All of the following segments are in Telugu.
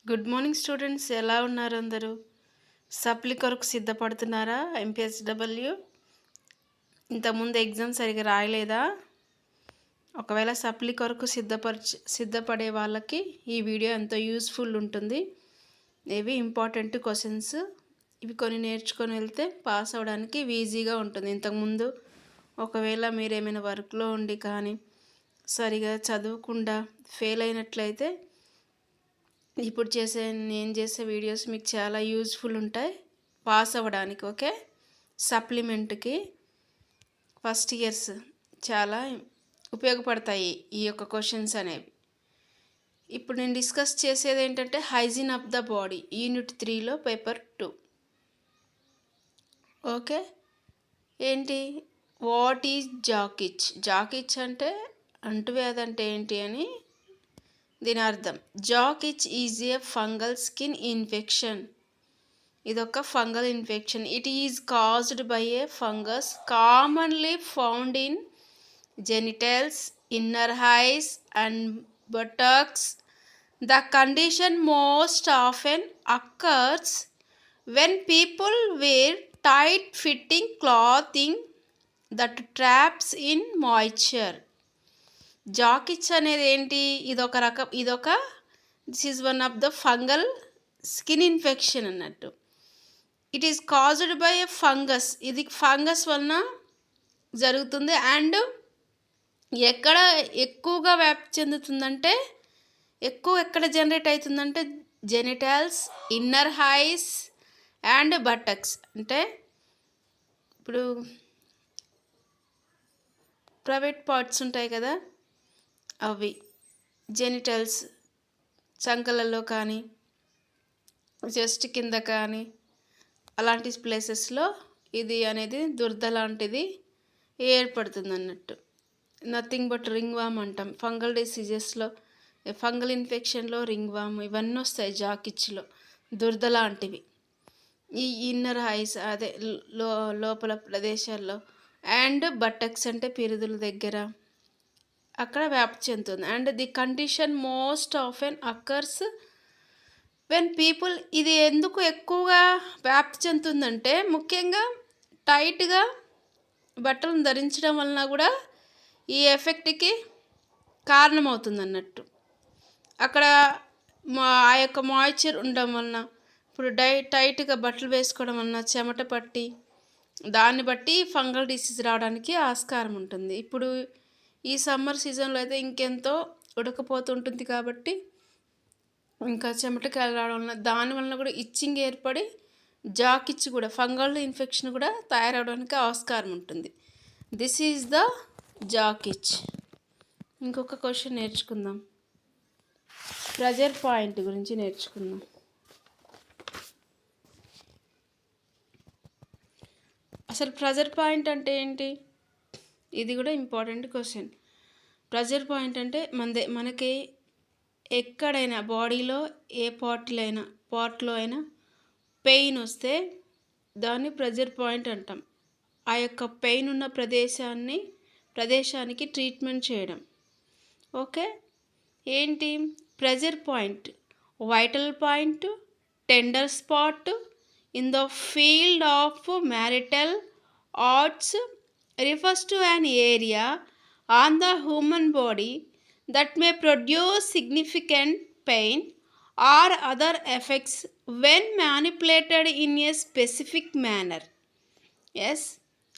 గుడ్ మార్నింగ్ స్టూడెంట్స్, ఎలా ఉన్నారు అందరూ? సప్లి కొరకు సిద్ధపడుతున్నారా? ఎంపీఎస్డబ్ల్యూ ఇంతకుముందు ఎగ్జామ్ సరిగా రాయలేదా? ఒకవేళ సప్లి కొరకు సిద్ధపడే వాళ్ళకి ఈ వీడియో ఎంతో యూస్ఫుల్ ఉంటుంది. ఇవి ఇంపార్టెంట్ క్వశ్చన్స్. ఇవి కొన్ని నేర్చుకొని వెళ్తే పాస్ అవ్వడానికి ఈజీగా ఉంటుంది. ఇంతకుముందు ఒకవేళ మీరు ఏమైనా వర్క్లో ఉండి కానీ సరిగా చదవకుండా ఫెయిల్ అయినట్లయితే ఇప్పుడు నేను చేసే వీడియోస్ మీకు చాలా యూజ్ఫుల్ ఉంటాయి పాస్ అవ్వడానికి. ఓకే, సప్లిమెంట్కి ఫస్ట్ ఇయర్స్ చాలా ఉపయోగపడతాయి ఈ యొక్క క్వశ్చన్స్ అనేవి. ఇప్పుడు నేను డిస్కస్ చేసేది ఏంటంటే hygiene of the body, unit 3లో పేపర్ 2. ఓకే, ఏంటి వాట్ ఈజ్ జాకిచ్? జాకిచ్ అంటే అంటువ్యాధి అంటే ఏంటి అని దీని అర్థం. Jock itch is a fungal skin infection. ఇదొక fungal infection. It is caused by a fungus commonly found in genitals, inner thighs and buttocks. The condition most often occurs when people wear tight-fitting clothing that traps in moisture. Jock itch అనేది ఏంటి? This is one of the fungal skin infection అన్నట్టు. It is caused by a fungus. ఇది ఫంగస్ వలన జరుగుతుంది. అండ్ ఎక్కడ ఎక్కువగా వ్యాప్తి చెందుతుందంటే, ఎక్కడ జనరేట్ అవుతుందంటే genitals, inner thighs and buttocks. అంటే ఇప్పుడు ప్రైవేట్ పార్ట్స్ ఉంటాయి కదా, అవి జెనిటల్స్ చంకలలో కానీ చెస్ట్ కింద కానీ అలాంటి ప్లేసెస్లో ఇది అనేది దురద లాంటిది ఏర్పడుతుంది అన్నట్టు. నథింగ్ బట్ రింగ్ వామ్ అంటాం. ఫంగల్ డిసీజెస్లో, ఫంగల్ ఇన్ఫెక్షన్లో రింగ్ వామ్ ఇవన్నీ వస్తాయి జాకిచ్లో, దురద లాంటివి. ఈ ఇన్నర్ ఐస్ అదే లోపల ప్రదేశాల్లో అండ్ బటక్స్ అంటే పిరుదుల దగ్గర అక్కడ వ్యాప్తి చెందుతుంది. And the condition most often occurs when people. ఇది ఎందుకు ఎక్కువగా వ్యాప్తి చెందుతుందంటే ముఖ్యంగా టైట్గా బట్టలను ధరించడం వలన కూడా ఈ ఎఫెక్ట్కి కారణమవుతుంది అన్నట్టు. అక్కడ ఆ యొక్క మాయిశ్చర్ ఉండడం వలన, ఇప్పుడు టైట్గా బట్టలు వేసుకోవడం వలన చెమట పట్టి దాన్ని బట్టి ఫంగల్ డిసీజ్ రావడానికి ఆస్కారం ఉంటుంది. ఇప్పుడు ఈ సమ్మర్ సీజన్లో అయితే ఇంకెంతో ఉడకపోతుంటుంది కాబట్టి ఇంకా చెమటకాయలు రావడం వలన దాని వలన కూడా ఇచ్చింగ్ ఏర్పడి జాకిచ్ కూడా ఫంగల్ ఇన్ఫెక్షన్ కూడా తయారవడానికి ఆస్కారం ఉంటుంది. This is the jock itch. ఇంకొక క్వశ్చన్ నేర్చుకుందాం. ప్రెజర్ పాయింట్ గురించి నేర్చుకుందాం. అసలు ప్రెజర్ పాయింట్ అంటే ఏంటి? ఇది కూడా ఇంపార్టెంట్ క్వశ్చన్. ప్రెజర్ పాయింట్ అంటే మనకి ఎక్కడైనా బాడీలో ఏ పార్ట్లో అయినా పెయిన్ వస్తే దాన్ని ప్రెజర్ పాయింట్ అంటాం. ఆ యొక్క పెయిన్ ఉన్న ప్రదేశానికి ట్రీట్మెంట్ చేయడం. ఓకే, ఏంటి pressure point? Vital point, tender spot in the field of marital arts refers to an area on the human body that may produce significant pain or other effects when manipulated in a specific manner. Yes,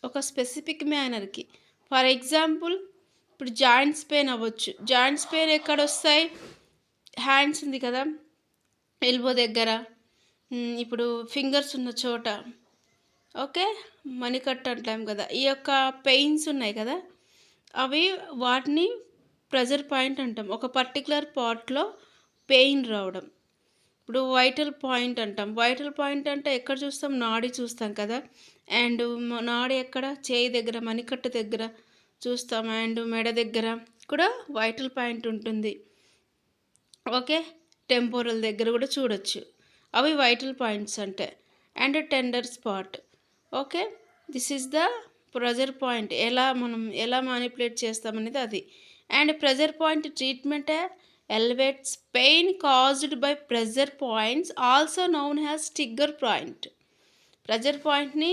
ఒక స్పెసిఫిక్ మేనర్కి. ఫర్ ఎగ్జాంపుల్ ఇప్పుడు జాయింట్స్ పెయిన్ అవ్వచ్చు. జాయింట్స్ పెయిన్ ఎక్కడ వస్తాయి? హ్యాండ్స్ ఉంది కదా, ఎల్బో దగ్గర, ఇప్పుడు ఫింగర్స్ ఉన్న చోట. ఓకే, మణికట్టు అంటాం కదా, ఈ యొక్క పెయిన్స్ ఉన్నాయి కదా, వాటిని ప్రెజర్ పాయింట్ అంటాం. ఒక పర్టికులర్ పార్ట్లో పెయిన్ రావడం. ఇప్పుడు వైటల్ పాయింట్ అంటాం. వైటల్ పాయింట్ అంటే ఎక్కడ చూస్తాం? నాడి చూస్తాం కదా, అండ్ నాడి ఎక్కడ? చేయి దగ్గర, మణికట్టు దగ్గర చూస్తాం. అండ్ మెడ దగ్గర కూడా వైటల్ పాయింట్ ఉంటుంది. ఓకే, టెంపోరల్ దగ్గర కూడా చూడొచ్చు. అవి వైటల్ పాయింట్స్ అంటే. And tender spot. Okay, this is the pressure point. మనం ఎలా మానిపులేట్ చేస్తామనేది అది. And pressure point treatment elevates pain caused by pressure points, also known as trigger point. Pressure పాయింట్ని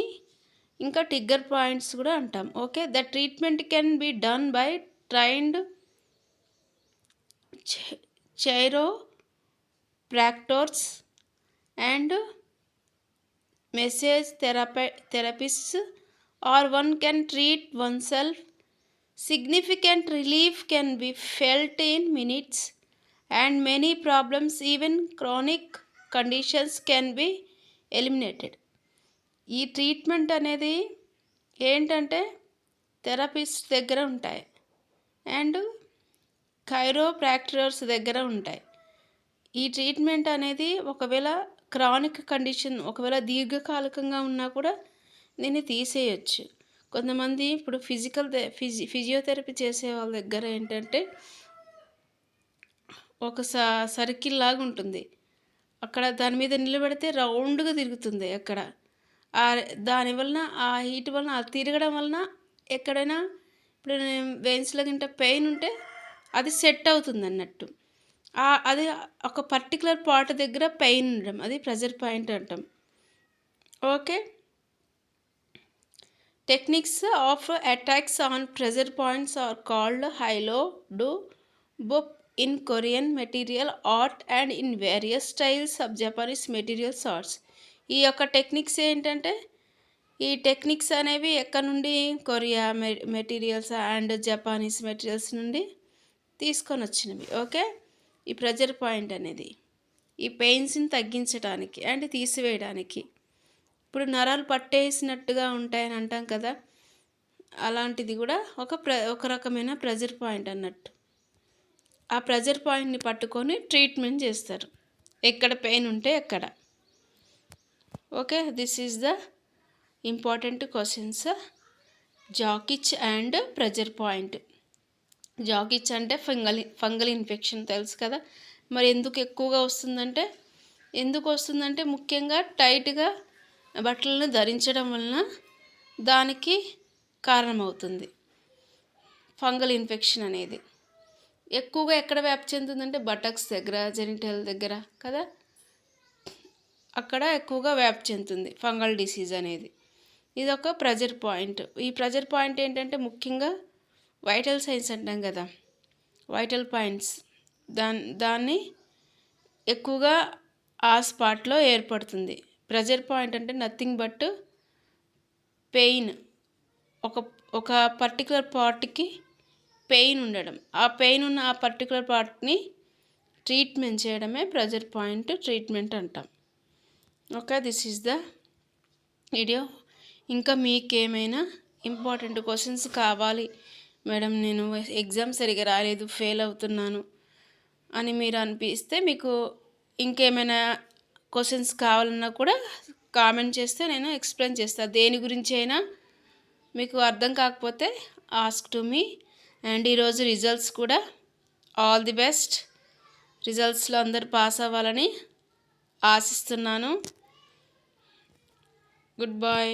ఇంకా ట్రిగ్గర్ పాయింట్స్ కూడా అంటాం. Okay, the treatment can be done by trained chiropractors and massage therapists, or one can treat oneself. Significant relief can be felt in minutes, and many problems, even chronic conditions, can be eliminated. ఈ ట్రీట్మెంట్ అనేది ఏంటంటే థెరపిస్ట్ దగ్గర ఉంటాయి అండ్ కైరోప్రాక్టర్స్ దగ్గర ఉంటాయి. ఈ ట్రీట్మెంట్ అనేది ఒకవేళ క్రానిక్ కండిషన్, ఒకవేళ దీర్ఘకాలికంగా ఉన్నా కూడా దీన్ని తీసేయచ్చు. కొంతమంది ఇప్పుడు ఫిజియోథెరపీ చేసే వాళ్ళ దగ్గర ఏంటంటే ఒక సర్కిల్ లాగా ఉంటుంది, అక్కడ దాని మీద నిలబెడితే రౌండ్గా తిరుగుతుంది. అక్కడ దానివలన ఆ హీట్ వలన అది తిరగడం వలన ఎక్కడైనా ఇప్పుడు వెయిన్స్లో గింట పెయిన్ ఉంటే అది సెట్ అవుతుంది అన్నట్టు. అది ఒక పర్టికులర్ పార్ట్ దగ్గర పెయిన్ ఉండడం, అది ప్రెజర్ పాయింట్ అంటాం. Okay, techniques of attacks on pressure points are called హైలో డు బుప్ in Korean material art and in various styles of Japanese materials arts. ఈ యొక్క టెక్నిక్స్ ఏంటంటే, ఈ టెక్నిక్స్ అనేవి ఎక్కడ నుండి Korea materials and Japanese materials నుండి తీసుకొని వచ్చినవి. ఓకే, ఈ ప్రెజర్ పాయింట్ అనేది ఈ పెయిన్స్ని తగ్గించడానికి అండ్ తీసివేయడానికి. ఇప్పుడు నరాలు పట్టేసినట్టుగా ఉంటాయని అంటాం కదా, అలాంటిది కూడా ఒక రకమైన ప్రెజర్ పాయింట్ అన్నట్టు. ఆ ప్రెజర్ పాయింట్ని పట్టుకొని ట్రీట్మెంట్ చేస్తారు ఎక్కడ పెయిన్ ఉంటే అక్కడ. Okay, this is the important questions. Jock itch and pressure point. Jock itch అంటే ఫంగల్ ఇన్ఫెక్షన్ తెలుసు కదా. మరి ఎందుకు వస్తుందంటే ముఖ్యంగా టైట్గా బట్టలను ధరించడం వలన దానికి కారణమవుతుంది. ఫంగల్ ఇన్ఫెక్షన్ అనేది ఎక్కువగా ఎక్కడ వ్యాప్తి చెందుతుందంటే బటక్స్ దగ్గర, జెనిటల్ దగ్గర కదా, అక్కడ ఎక్కువగా వ్యాప్తి చెందుతుంది ఫంగల్ డిసీజ్ అనేది. ఇది ఒక ప్రెజర్ పాయింట్. ఈ ప్రెజర్ పాయింట్ ఏంటంటే ముఖ్యంగా వైటల్ సైన్స్ అంటాం కదా, వైటల్ పాయింట్స్, దాన్ని ఎక్కువగా ఆ స్పాట్లో ఏర్పడుతుంది. ప్రెజర్ పాయింట్ అంటే నథింగ్ బట్ పెయిన్, ఒక పర్టికులర్ పార్ట్కి పెయిన్ ఉండడం, ఆ పెయిన్ ఉన్న ఆ పర్టికులర్ పార్ట్ని ట్రీట్మెంట్ చేయడమే ప్రెజర్ పాయింట్ ట్రీట్మెంట్ అంటాం. Okay, this is the video. ఇంకా మీకేమైనా ఇంపార్టెంట్ క్వశ్చన్స్ కావాలి మేడం, నేను ఎగ్జామ్ సరిగా రాలేదు, ఫెయిల్ అవుతున్నాను అని మీరు అనిపిస్తే, మీకు ఇంకేమైనా క్వశ్చన్స్ కావాలన్నా కూడా కామెంట్ చేస్తే నేను ఎక్స్ప్లెయిన్ చేస్తాను. దేని గురించి అయినా మీకు అర్థం కాకపోతే ఆస్క్ టు మీ. అండ్ ఈరోజు రిజల్ట్స్ కూడా ఆల్ ది బెస్ట్. రిజల్ట్స్లో అందరు పాస్ అవ్వాలని ఆశిస్తున్నాను. Good bye.